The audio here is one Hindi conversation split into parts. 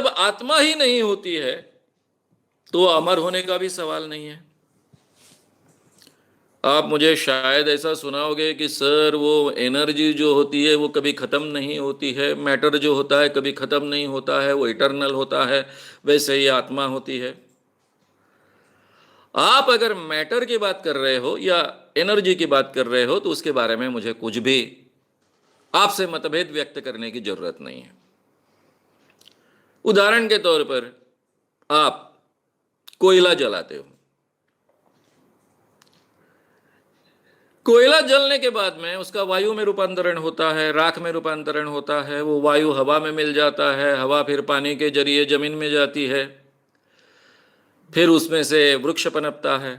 जब आत्मा ही नहीं होती है तो अमर होने का भी सवाल नहीं है। आप मुझे शायद ऐसा सुनाओगे कि सर वो एनर्जी जो होती है वो कभी ख़त्म नहीं होती है, मैटर जो होता है कभी ख़त्म नहीं होता है, वो इटरनल होता है, वैसे ही आत्मा होती है। आप अगर मैटर की बात कर रहे हो या एनर्जी की बात कर रहे हो तो उसके बारे में मुझे कुछ भी आपसे मतभेद व्यक्त करने की जरूरत नहीं है। उदाहरण के तौर पर आप कोयला जलाते हो, कोयला जलने के बाद में उसका वायु में रूपांतरण होता है, राख में रूपांतरण होता है, वो वायु हवा में मिल जाता है, हवा फिर पानी के जरिए जमीन में जाती है, फिर उसमें से वृक्ष पनपता है।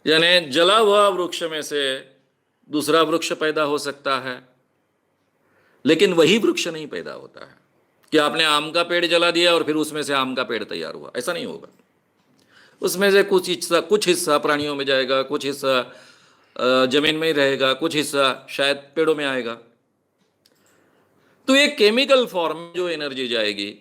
यानी जला हुआ वृक्ष में से दूसरा वृक्ष पैदा हो सकता है, लेकिन वही वृक्ष नहीं पैदा होता है कि आपने आम का पेड़ जला दिया और फिर उसमें से आम का पेड़ तैयार हुआ, ऐसा नहीं होगा। उसमें से कुछ हिस्सा प्राणियों में जाएगा, कुछ हिस्सा जमीन में ही रहेगा, कुछ हिस्सा शायद पेड़ों में आएगा। तो एक केमिकल फॉर्म में जो एनर्जी जाएगी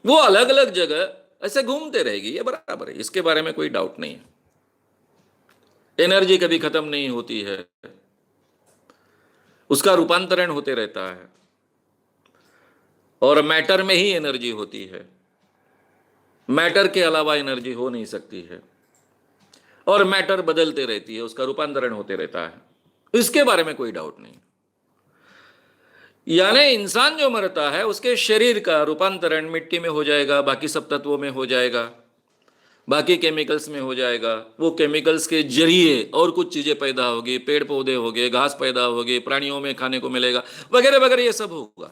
वो अलग अलग जगह ऐसे घूमते रहेगी, ये बराबर है, इसके बारे में कोई डाउट नहीं है। एनर्जी कभी खत्म नहीं होती है, उसका रूपांतरण होते रहता है, और मैटर में ही एनर्जी होती है, मैटर के अलावा एनर्जी हो नहीं सकती है, और मैटर बदलते रहती है, उसका रूपांतरण होते रहता है, इसके बारे में कोई डाउट नहीं। यानी इंसान जो मरता है उसके शरीर का रूपांतरण मिट्टी में हो जाएगा, बाकी सब तत्वों में हो जाएगा, बाकी केमिकल्स में हो जाएगा, वो केमिकल्स के जरिए और कुछ चीजें पैदा होगी, पेड़ पौधे होंगे, घास पैदा होगी, प्राणियों में खाने को मिलेगा, वगैरह वगैरह, ये सब होगा।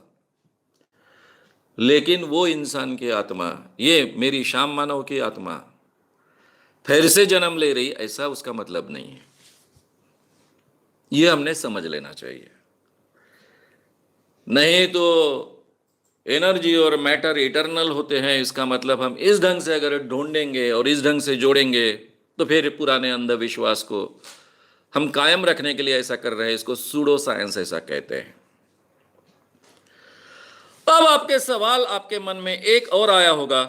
लेकिन वो इंसान की आत्मा, ये मेरी श्याम मानव की आत्मा फिर से जन्म ले रही, ऐसा उसका मतलब नहीं है। ये हमने समझ लेना चाहिए। नहीं तो एनर्जी और मैटर इटरनल होते हैं, इसका मतलब हम इस ढंग से अगर ढूंढेंगे और इस ढंग से जोड़ेंगे तो फिर पुराने अंधविश्वास को हम कायम रखने के लिए ऐसा कर रहे हैं, इसको सूडो साइंस ऐसा कहते हैं। अब आपके सवाल आपके मन में एक और आया होगा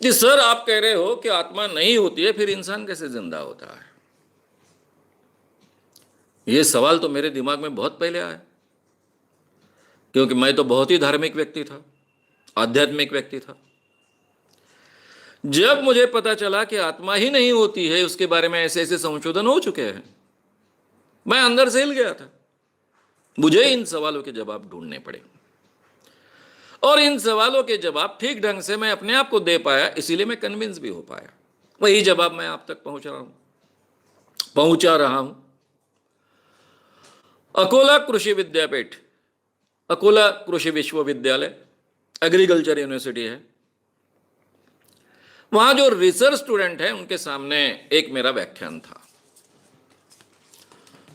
कि सर आप कह रहे हो कि आत्मा नहीं होती है, फिर इंसान कैसे जिंदा होता है? यह सवाल तो मेरे दिमाग में बहुत पहले आया, क्योंकि मैं तो बहुत ही धार्मिक व्यक्ति था, आध्यात्मिक व्यक्ति था। जब मुझे पता चला कि आत्मा ही नहीं होती है, उसके बारे में ऐसे ऐसे संशोधन हो चुके हैं, मैं अंदर से हिल गया था। मुझे इन सवालों के जवाब ढूंढने पड़े, और इन सवालों के जवाब ठीक ढंग से मैं अपने आप को दे पाया, इसीलिए मैं कन्विंस भी हो पाया। वही जवाब मैं आप तक पहुंचा रहा हूं। अकोला कृषि विद्यापीठ, अकोला कृषि विश्वविद्यालय, एग्रीकल्चर यूनिवर्सिटी है, वहां जो रिसर्च स्टूडेंट हैं उनके सामने एक मेरा व्याख्यान था।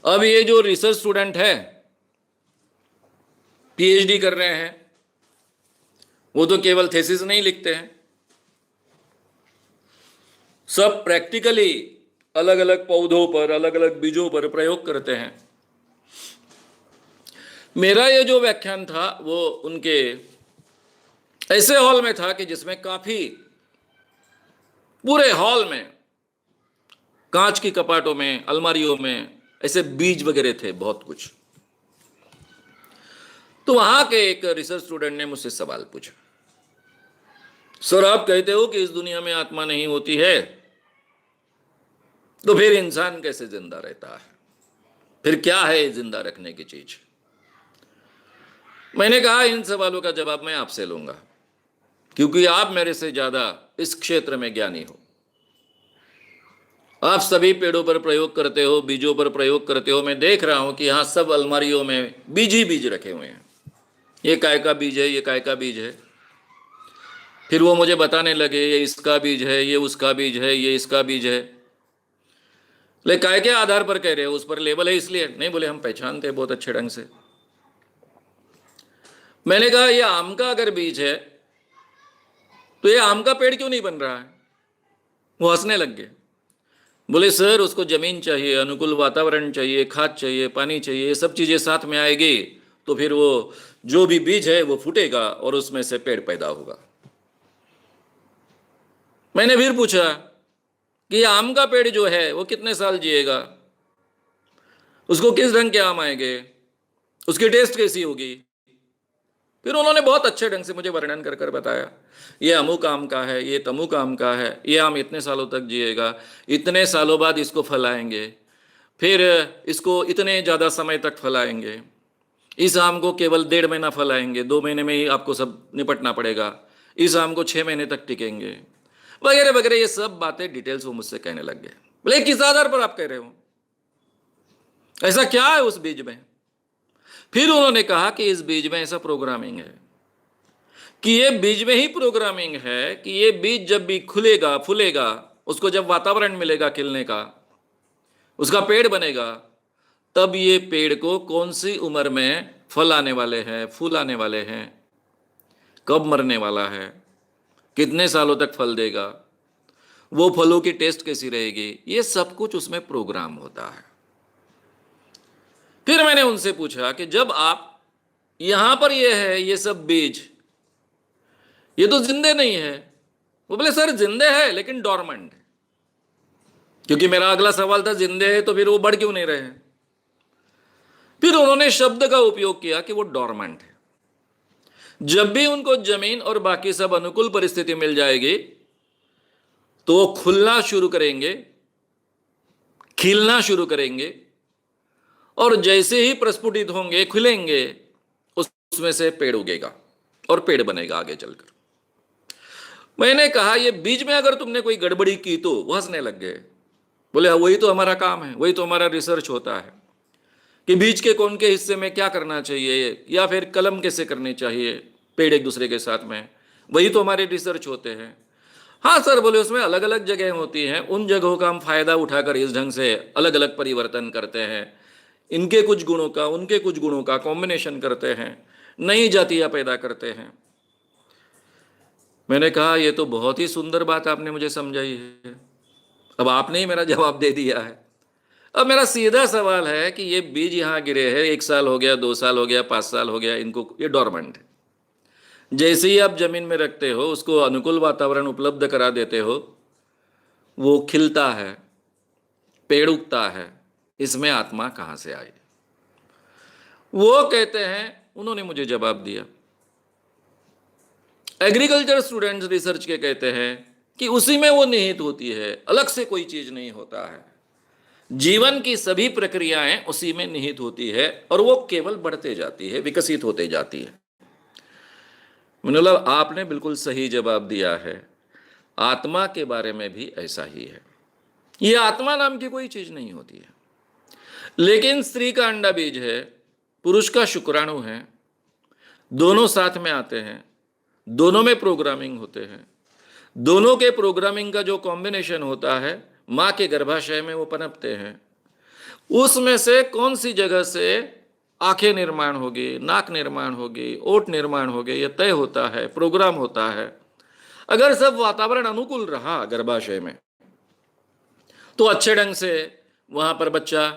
अब ये जो रिसर्च स्टूडेंट है, पीएचडी कर रहे हैं, वो तो केवल थीसिस नहीं लिखते हैं, सब प्रैक्टिकली अलग अलग पौधों पर, अलग अलग बीजों पर प्रयोग करते हैं। मेरा ये जो व्याख्यान था वो उनके ऐसे हॉल में था कि जिसमें काफी, पूरे हॉल में कांच की कपाटों में, अलमारियों में ऐसे बीज वगैरह थे, बहुत कुछ। तो वहां के एक रिसर्च स्टूडेंट ने मुझसे सवाल पूछा, सर आप कहते हो कि इस दुनिया में आत्मा नहीं होती है, तो फिर इंसान कैसे जिंदा रहता है? फिर क्या है जिंदा रखने की चीज? मैंने कहा इन सवालों का जवाब मैं आपसे लूंगा, क्योंकि आप मेरे से ज्यादा इस क्षेत्र में ज्ञानी हो। आप सभी पेड़ों पर प्रयोग करते हो, बीजों पर प्रयोग करते हो। मैं देख रहा हूं कि यहां सब अलमारियों में बीज ही बीज रखे हुए हैं, ये काय का बीज है, ये काय का बीज है। फिर वो मुझे बताने लगे ये इसका बीज है, ये उसका बीज है, ये इसका बीज है। ले काय के आधार पर कह रहे हो? उस पर लेबल है इसलिए? नहीं, बोले हम पहचानते हैं बहुत अच्छे ढंग से। मैंने कहा ये आम का अगर बीज है तो ये आम का पेड़ क्यों नहीं बन रहा है? वो हंसने लग गए, बोले सर उसको जमीन चाहिए, अनुकूल वातावरण चाहिए, खाद चाहिए, पानी चाहिए, ये सब चीजें साथ में आएगी तो फिर वो जो भी बीज है वो फूटेगा और उसमें से पेड़ पैदा होगा। मैंने फिर पूछा कि आम का पेड़ जो है वो कितने साल जिएगा, उसको किस रंग के आम आएंगे, उसकी टेस्ट कैसी होगी। फिर उन्होंने बहुत अच्छे ढंग से मुझे वर्णन कर कर बताया, ये अमुक आम का है, ये तमुक आम का है, ये आम इतने सालों तक जिएगा, इतने सालों बाद इसको फलाएंगे, फिर इसको इतने ज़्यादा समय तक फलाएंगे, इस आम को केवल 1.5 महीना फलाएंगे, 2 महीने में ही आपको सब निपटना पड़ेगा, इस आम को 6 महीने तक टिकेंगे, वगैरह वगैरह। ये सब बातें डिटेल्स वो मुझसे कहने लग गए। बोले किस आधार पर आप कह रहे हो, ऐसा क्या है उस बीज में। फिर उन्होंने कहा कि इस बीज में ऐसा प्रोग्रामिंग है कि ये बीज में ही प्रोग्रामिंग है कि ये बीज जब भी खुलेगा फूलेगा, उसको जब वातावरण मिलेगा खिलने का, उसका पेड़ बनेगा, तब ये पेड़ को कौन सी उम्र में फल आने वाले हैं, फूल आने वाले हैं, कब मरने वाला है, कितने सालों तक फल देगा, वो फलों की टेस्ट कैसी रहेगी, ये सब कुछ उसमें प्रोग्राम होता है। फिर मैंने उनसे पूछा कि जब आप यहां पर ये है, ये सब बीज, ये तो जिंदे नहीं है। वो बोले सर जिंदे है लेकिन डॉर्मेंट है। क्योंकि मेरा अगला सवाल था जिंदे है तो फिर वो बढ़ क्यों नहीं रहे हैं। फिर उन्होंने शब्द का उपयोग किया कि वो डॉर्मेंट है। जब भी उनको जमीन और बाकी सब अनुकूल परिस्थिति मिल जाएगी तो वो खुलना शुरू करेंगे, खिलना शुरू करेंगे, और जैसे ही प्रस्फुटित होंगे, खुलेंगे, उसमें से पेड़ उगेगा और पेड़ बनेगा आगे चलकर। मैंने कहा ये बीज में अगर तुमने कोई गड़बड़ी की तो वो हंसने लग गए। बोले वही तो हमारा काम है, वही तो हमारा रिसर्च होता है कि बीज के कौन के हिस्से में क्या करना चाहिए, या फिर कलम कैसे करनी चाहिए पेड़ एक दूसरे के साथ में, वही तो हमारे रिसर्च होते हैं। हाँ सर बोले उसमें अलग अलग जगह होती हैं, उन जगहों का हम फायदा उठाकर इस ढंग से अलग अलग परिवर्तन करते हैं, इनके कुछ गुणों का उनके कुछ गुणों का कॉम्बिनेशन करते हैं, नई जातियां पैदा करते हैं। मैंने कहा ये तो बहुत ही सुंदर बात आपने मुझे समझाई है। अब आपने ही मेरा जवाब दे दिया है। अब मेरा सीधा सवाल है कि ये बीज यहाँ गिरे हैं, 1 साल हो गया, 2 साल हो गया, 5 साल हो गया, इनको ये डॉर्मेंट है। जैसे ही आप जमीन में रखते हो, उसको अनुकूल वातावरण उपलब्ध करा देते हो, वो खिलता है, पेड़ उगता है। इसमें आत्मा कहाँ से आई। वो कहते हैं, उन्होंने मुझे जवाब दिया, एग्रीकल्चर स्टूडेंट्स रिसर्च के कहते हैं कि उसी में वो निहित होती है, अलग से कोई चीज नहीं होता है। जीवन की सभी प्रक्रियाएं उसी में निहित होती है और वो केवल बढ़ते जाती है, विकसित होते जाती है। मैंने बोला आपने बिल्कुल सही जवाब दिया है। आत्मा के बारे में भी ऐसा ही है। ये आत्मा नाम की कोई चीज नहीं होती है, लेकिन स्त्री का अंडा बीज है, पुरुष का शुक्राणु है, दोनों साथ में आते हैं, दोनों में प्रोग्रामिंग होते हैं, दोनों के प्रोग्रामिंग का जो कॉम्बिनेशन होता है माँ के गर्भाशय में वो पनपते हैं। उसमें से कौन सी जगह से आंखें निर्माण होगी, नाक निर्माण होगी, ओठ निर्माण होगी, यह तय होता है, प्रोग्राम होता है। अगर सब वातावरण अनुकूल रहा गर्भाशय में तो अच्छे ढंग से वहां पर बच्चा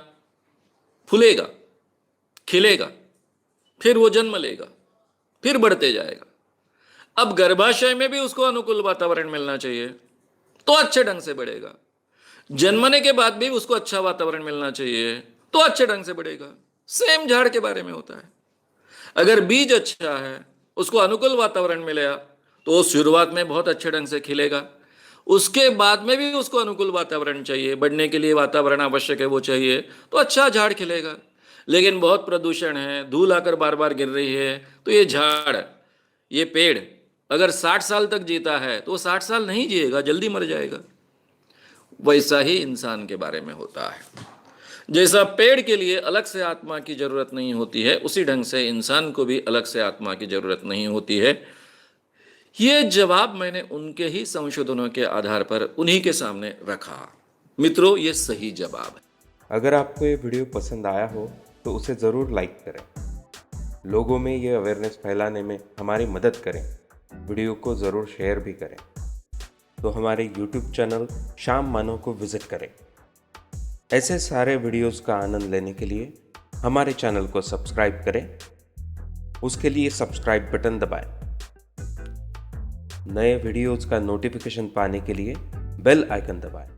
फूलेगा, खिलेगा, फिर वो जन्म लेगा, फिर बढ़ते जाएगा। अब गर्भाशय में भी उसको अनुकूल वातावरण मिलना चाहिए तो अच्छे ढंग से बढ़ेगा, जन्मने के बाद भी उसको अच्छा वातावरण मिलना चाहिए तो अच्छे ढंग से बढ़ेगा। सेम झाड़ के बारे में होता है। अगर बीज अच्छा है, उसको अनुकूल वातावरण मिलेगा तो वो शुरुआत में बहुत अच्छे ढंग से खिलेगा, उसके बाद में भी उसको अनुकूल वातावरण चाहिए, बढ़ने के लिए वातावरण आवश्यक है वो चाहिए, तो अच्छा झाड़ खिलेगा। लेकिन बहुत प्रदूषण है, धूल आकर बार बार गिर रही है, तो ये झाड़, ये पेड़ अगर 60 साल तक जीता है तो वो 60 साल नहीं जिएगा, जल्दी मर जाएगा। वैसा ही इंसान के बारे में होता है। जैसा पेड़ के लिए अलग से आत्मा की जरूरत नहीं होती है, उसी ढंग से इंसान को भी अलग से आत्मा की जरूरत नहीं होती है। ये जवाब मैंने उनके ही संशोधनों के आधार पर उन्हीं के सामने रखा। मित्रों, ये सही जवाब है। अगर आपको ये वीडियो पसंद आया हो तो उसे ज़रूर लाइक करें, लोगों में ये अवेयरनेस फैलाने में हमारी मदद करें, वीडियो को ज़रूर शेयर भी करें। तो हमारे YouTube चैनल श्याम मानव को विज़िट करें। ऐसे सारे वीडियोस का आनंद लेने के लिए हमारे चैनल को सब्सक्राइब करें उसके लिए सब्सक्राइब बटन दबाएं। नए वीडियोज़ का नोटिफिकेशन पाने के लिए बेल आइकन दबाएं।